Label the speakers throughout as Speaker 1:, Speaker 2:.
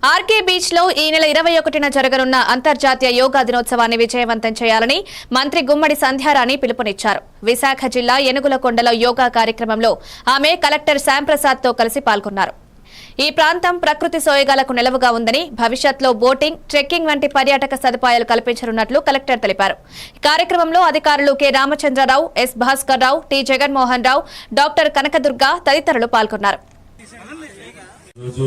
Speaker 1: RK beach లో ఈ నెల 21న జరగనున్న అంతర్జాతీయ యోగా దినోత్సవాన్ని విజయవంతం చేయాలని మంత్రి గుమ్మడి సంధ్యారాణి పిలుపునిచ్చారు. విశాఖ జిల్లా ఏనుగులకొండలో యోగా కార్యక్రమంలో ఆమె కలెక్టర్ శ్యాంప్రసాద్ తో కలిసి పాల్గొన్నారు. ఈ ప్రాంతం ప్రకృతి సోయగాలకు నిలవుగా ఉందని, భవిష్యత్తులో బోటింగ్, ట్రెక్కింగ్ వంటి పర్యాటక సదుపాయాలు కల్పించనున్నట్లు కలెక్టర్ తెలిపారు. కార్యక్రమంలో అధికారులు K Ramachandra Rao, yes Bhaskar Rao, T Jaganmohan Rao, doctor Kanakadurga తదితరులు పాల్గొన్నారు.
Speaker 2: రోజు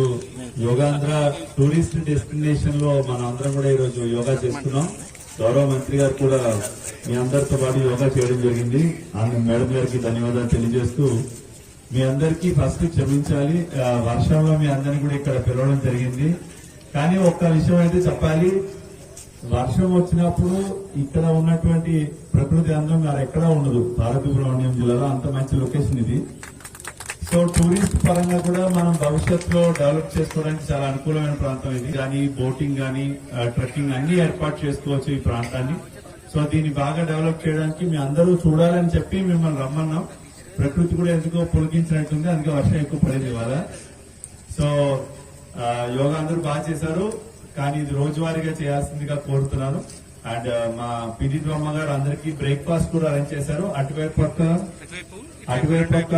Speaker 2: యోగాంధ్ర టూరిస్ట్ డెస్టినేషన్ లో మన అందరం కూడా ఈరోజు యోగా చేస్తున్నాం. గౌరవ మంత్రి గారు కూడా మీ అందరితో పాటు యోగా చేయడం జరిగింది. మేడం గారికి ధన్యవాదాలు తెలియజేస్తూ మీ అందరికీ ఫస్ట్ క్షమించాలి, వర్షంలో మీ అందరినీ కూడా ఇక్కడ పిలవడం జరిగింది. కానీ ఒక్క విషయం అయితే చెప్పాలి, వర్షం వచ్చినప్పుడు ఇక్కడ ఉన్నటువంటి ప్రకృతి అందం గారు ఎక్కడా ఉండదు. పార్వతీపురం జిల్లాలో అంత మంచి లొకేషన్ ఇది. సో టూరిస్ట్ పరంగా కూడా మనం భవిష్యత్తులో డెవలప్ చేసుకోవడానికి చాలా అనుకూలమైన ప్రాంతం ఇది. కానీ బోటింగ్ కానీ ట్రెక్కింగ్ అన్ని ఏర్పాటు చేసుకోవచ్చు ఈ ప్రాంతాన్ని. సో దీన్ని బాగా డెవలప్ చేయడానికి మీ అందరూ చూడాలని చెప్పి మిమ్మల్ని రమ్మన్నాం. ప్రకృతి కూడా ఎందుకో పులికించినట్టుంది, అందుకే వర్షం ఎక్కువ పడింది ఇవాళ. సో యోగా అందరూ బాగా చేశారు, కానీ ఇది రోజువారీగా చేయాల్సిందిగా కోరుతున్నాను. అండ్ మా పిడిద్వ అమ్మగారు అందరికీ బ్రేక్ఫాస్ట్ కూడా అరేంజ్ చేశారు. అటువైపు పక్క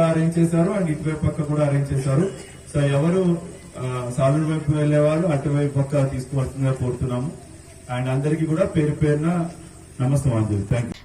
Speaker 2: అరేంజ్ చేశారు అండ్ ఇటువైపు పక్క కూడా అరేంజ్ చేశారు. సో ఎవరు సాలూరు వైపు వెళ్లేవాళ్ళు అటువైపు పక్క తీసుకువస్తుందిగా కోరుతున్నాము. అండ్ అందరికీ కూడా పేరు పేరున నమస్తే. Thank you.